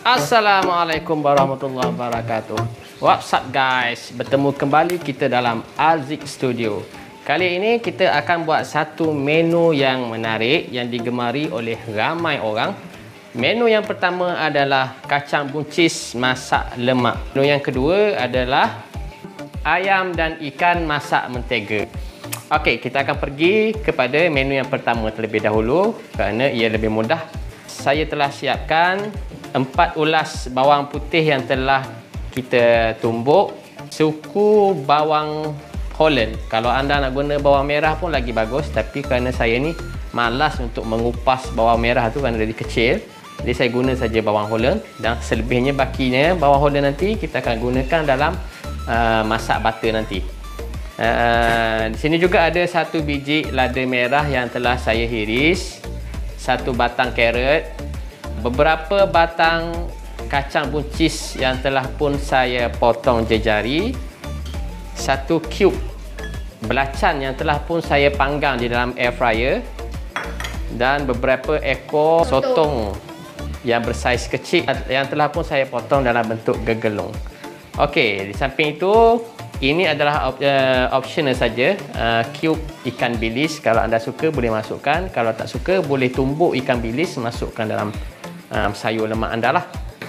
Assalamualaikum warahmatullahi wabarakatuh. What's up guys? Bertemu kembali kita dalam Alzik Studio. Kali ini kita akan buat satu menu yang menarik yang digemari oleh ramai orang. Menu yang pertama adalah kacang buncis masak lemak. Menu yang kedua adalah ayam dan ikan masak mentega. Okey, kita akan pergi kepada menu yang pertama terlebih dahulu kerana ia lebih mudah. Saya telah siapkan 4 ulas bawang putih yang telah kita tumbuk, suku bawang Holland. Kalau anda nak guna bawang merah pun lagi bagus, tapi kerana saya ni malas untuk mengupas bawang merah tu kerana dia kecil, jadi saya guna saja bawang Holland, dan selebihnya bakinya bawang Holland nanti kita akan gunakan dalam masak butter nanti. Di sini juga ada 1 biji lada merah yang telah saya hiris, 1 batang carrot, beberapa batang kacang buncis yang telah pun saya potong jejari, 1 cube belacan yang telah pun saya panggang di dalam air fryer, dan beberapa ekor sotong yang bersaiz kecil yang telah pun saya potong dalam bentuk gegelung. Okey, di samping itu ini adalah optional saja, cube ikan bilis. Kalau anda suka boleh masukkan, kalau tak suka boleh tumbuk ikan bilis masukkan dalam sayur lemak anda lah.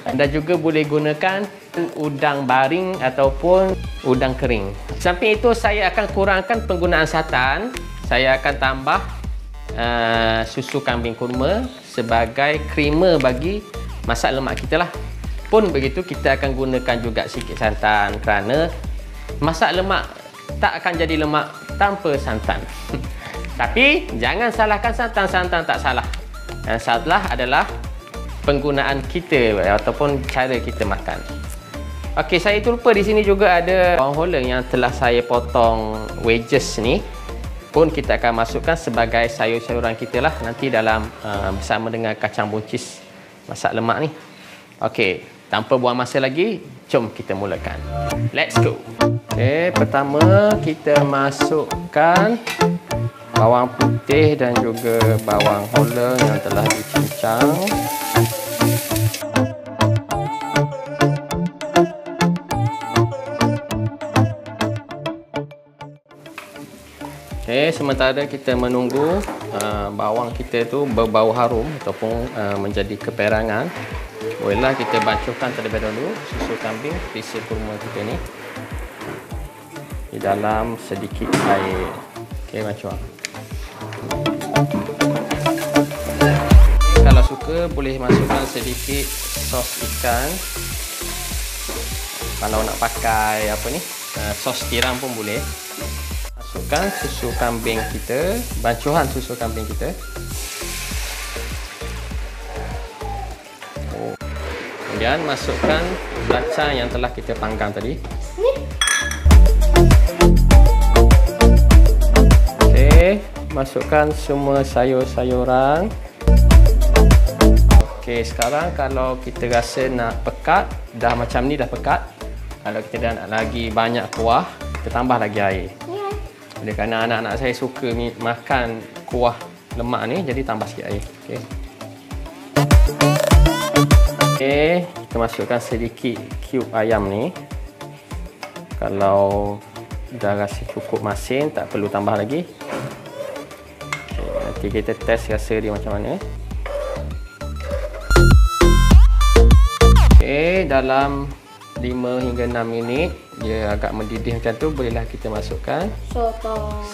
Anda juga boleh gunakan udang baring ataupun udang kering. Samping itu saya akan kurangkan penggunaan santan. Saya akan tambah susu kambing kurma sebagai creamer bagi masak lemak kita lah. Pun begitu, kita akan gunakan juga sikit santan kerana masak lemak tak akan jadi lemak tanpa santan. Tapi jangan salahkan santan, santan tak salah. Yang salah adalah penggunaan kita ataupun cara kita makan. Okey, saya lupa di sini juga ada bawang Holland yang telah saya potong wedges ni, pun kita akan masukkan sebagai sayur-sayuran kita lah nanti dalam bersama dengan kacang buncis masak lemak ni. Okey, tanpa buang masa lagi, jom kita mulakan. Let's go. Okey, pertama kita masukkan bawang putih dan juga bawang Holland yang telah dicincang. Okey, sementara kita menunggu bawang kita tu berbau harum ataupun menjadi keperangan, bolehlah kita bancuhkan terlebih dahulu susu kambing pisa kurma kita ni di dalam sedikit air. Okey, bancuh. Kalau suka boleh masukkan sedikit sos ikan. Kalau nak pakai apa ni, sos tiram pun boleh. Masukkan susu kambing kita, bancuhan susu kambing kita. Kemudian masukkan belacan yang telah kita panggang tadi. Okey, masukkan semua sayur-sayuran. Okey, sekarang kalau kita rasa nak pekat, dah macam ni dah pekat. Kalau kita dah nak lagi banyak kuah, kita tambah lagi air. Oleh kerana anak-anak saya suka makan kuah lemak ni, jadi tambah sikit air. Okey. Okey, kita masukkan sedikit cube ayam ni. Kalau dah rasa cukup masin, tak perlu tambah lagi. Okay, nanti kita test rasa dia macam mana. Okey, dalam 5 hingga 6 minit dia agak mendidih macam tu, bolehlah kita masukkan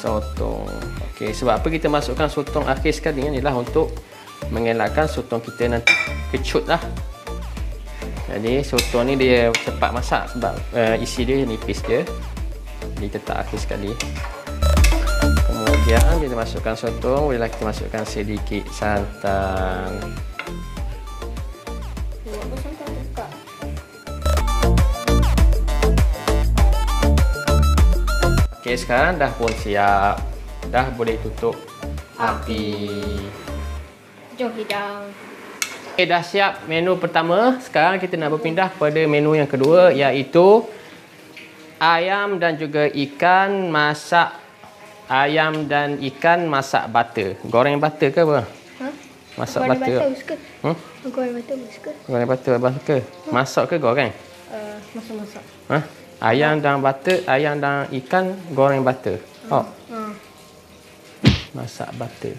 sotong. Okey, sebab apa kita masukkan sotong akhir sekali ni ialah untuk mengelakkan sotong kita nanti kecut lah. Jadi sotong ni dia cepat masak sebab isi dia nipis je. Jadi letak akhir sekali. Kemudian kita masukkan sotong, bolehlah kita masukkan sedikit santan. Okey, sekarang dah pun siap. Dah boleh tutup api. Jom hidang. Okey, dah siap menu pertama. Sekarang kita nak berpindah kepada menu yang kedua, iaitu ayam dan juga ikan masak butter. Goreng butter ke apa? Masak Goreng butter. butter suka. Goreng butter suka. Goreng butter abang suka. Masak ke goreng? Masak-masak. Ayam dan butter, ayam dan ikan goreng butter. Oh, masak butter.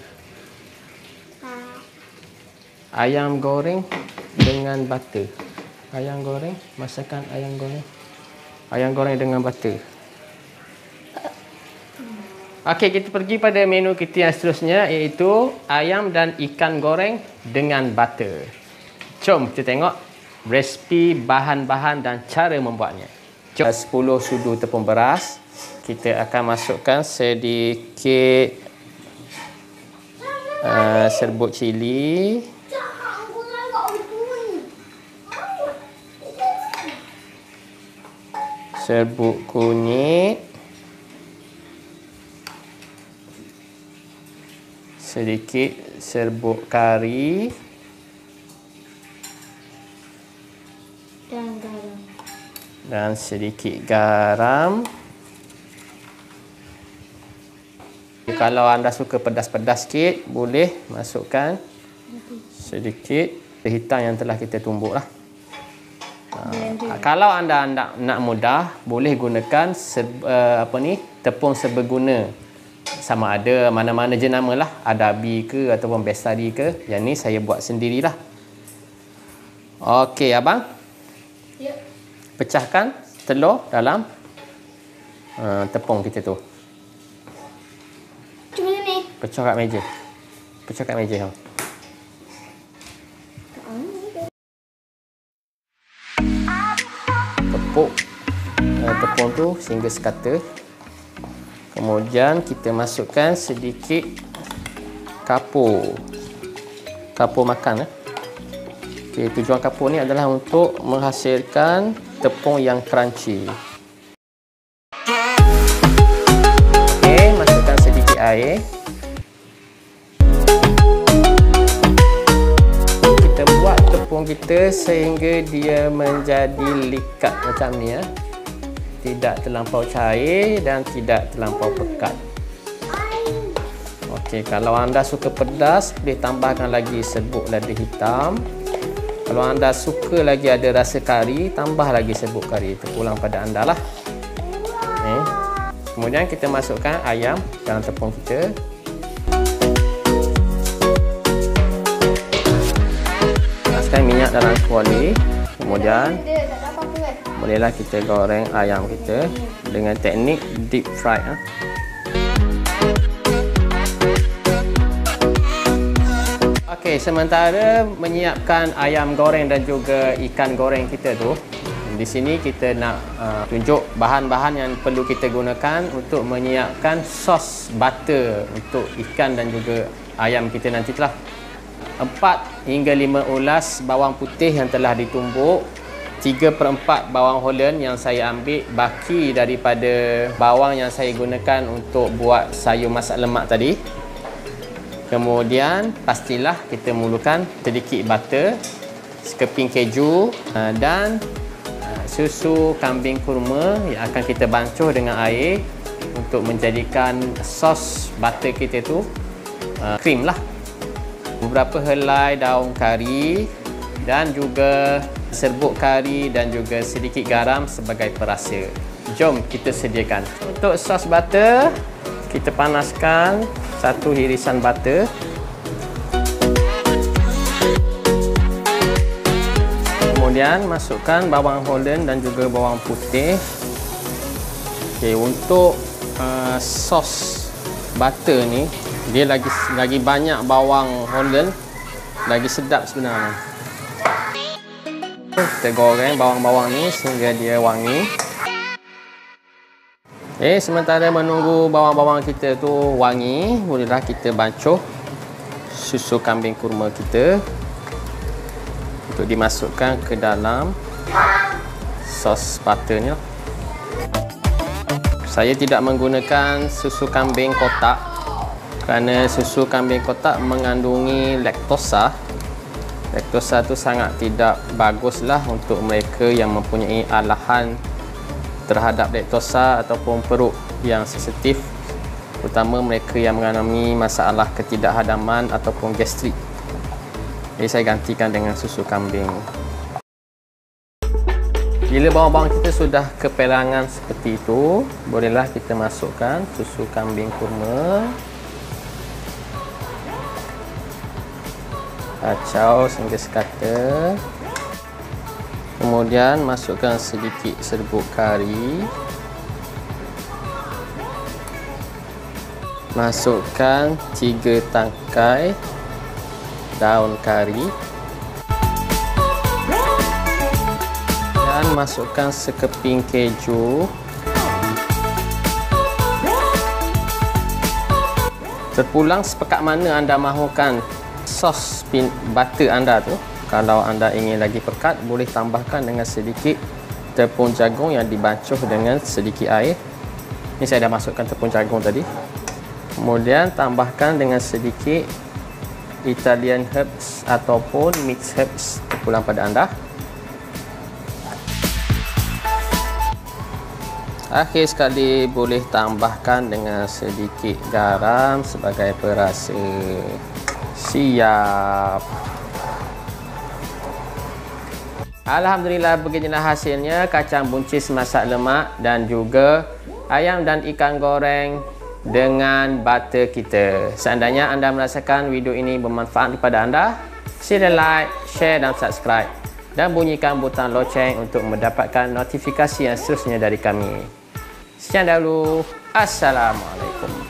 Ayam goreng dengan butter. Ayam goreng, masakan ayam goreng. Ayam goreng dengan butter. Okey, kita pergi pada menu kita yang seterusnya, iaitu ayam dan ikan goreng dengan butter. Jom kita tengok resipi, bahan-bahan dan cara membuatnya. Jom. 10 sudu tepung beras. Kita akan masukkan sedikit serbuk cili. Serbuk kunyit. Sedikit serbuk kari Dan garam. dan sedikit garam. Kalau anda suka pedas-pedas sikit, boleh masukkan sedikit hitam yang telah kita tumbuk lah. Kalau anda nak mudah, boleh gunakan tepung seberguna. Sama ada mana-mana jenama lah, Adabi ke ataupun Bestari ke. Yang ni saya buat sendirilah. Okey abang. Ya. Pecahkan telur dalam tepung kita tu. Cuma ni. Pecah kat meja. Pecah kat meja. Tepuk tepung tu sehingga sekata. Kemudian kita masukkan sedikit kapur. Kapur makan. Okey, tujuan kapur ni adalah untuk menghasilkan tepung yang crunchy. Okey, masukkan sedikit air. Kita buat tepung kita sehingga dia menjadi likat macam ni ya. Tidak terlampau cair dan tidak terlampau pekat. Okey, kalau anda suka pedas, boleh tambahkan lagi serbuk lada hitam. Kalau anda suka lagi ada rasa kari, tambah lagi serbuk kari. Terpulang pada anda lah. Kemudian kita masukkan ayam dalam tepung kita. Masukkan minyak dalam kuali. Kemudian bolehlah kita goreng ayam kita dengan teknik deep fry. Okey, sementara menyiapkan ayam goreng dan juga ikan goreng kita tu, di sini kita nak tunjuk bahan-bahan yang perlu kita gunakan untuk menyiapkan sos butter untuk ikan dan juga ayam kita nanti telah. 4 hingga 5 ulas bawang putih yang telah ditumbuk. 3/4 bawang Holland yang saya ambil baki daripada bawang yang saya gunakan untuk buat sayur masak lemak tadi. Kemudian pastilah kita mulakan sedikit butter, sekeping keju dan susu kambing kurma yang akan kita bancuh dengan air untuk menjadikan sos butter kita tu krim lah. Beberapa helai daun kari dan juga serbuk kari dan juga sedikit garam sebagai perasa. Jom kita sediakan. Untuk sos butter, kita panaskan 1 irisan butter. Kemudian masukkan bawang Holland dan juga bawang putih. Okey, untuk sos butter ni, dia lagi banyak bawang Holland, lagi sedap sebenarnya. Kita goreng bawang-bawang ni sehingga dia wangi. Sementara menunggu bawang-bawang kita tu wangi, bolehlah kita bancuh susu kambing kurma kita untuk dimasukkan ke dalam sos butternya. Saya tidak menggunakan susu kambing kotak kerana susu kambing kotak mengandungi laktosa. Laktosa tu sangat tidak baguslah untuk mereka yang mempunyai alahan terhadap laktosa ataupun perut yang sensitif, terutama mereka yang mengalami masalah ketidakhadaman ataupun gastrik. Jadi saya gantikan dengan susu kambing. Bila bawang-bawang kita sudah keperangan seperti itu, bolehlah kita masukkan susu kambing kurma. Kacau sehingga sekata. Kemudian masukkan sedikit serbuk kari. Masukkan 3 tangkai daun kari. Dan masukkan sekeping keju. Terpulang sepekat mana anda mahukan sos butter anda tu. Kalau anda ingin lagi pekat, boleh tambahkan dengan sedikit tepung jagung yang dibancuh dengan sedikit air. Ini saya dah masukkan tepung jagung tadi. Kemudian tambahkan dengan sedikit Italian herbs ataupun mixed herbs terpulang pada anda. Akhir sekali boleh tambahkan dengan sedikit garam sebagai perasa. Siap. Alhamdulillah, beginilah hasilnya kacang buncis masak lemak dan juga ayam dan ikan goreng dengan butter kita. Seandainya anda merasakan video ini bermanfaat kepada anda, sila like, share dan subscribe dan bunyikan butang loceng untuk mendapatkan notifikasi yang seterusnya dari kami. Sekian dahulu. Assalamualaikum.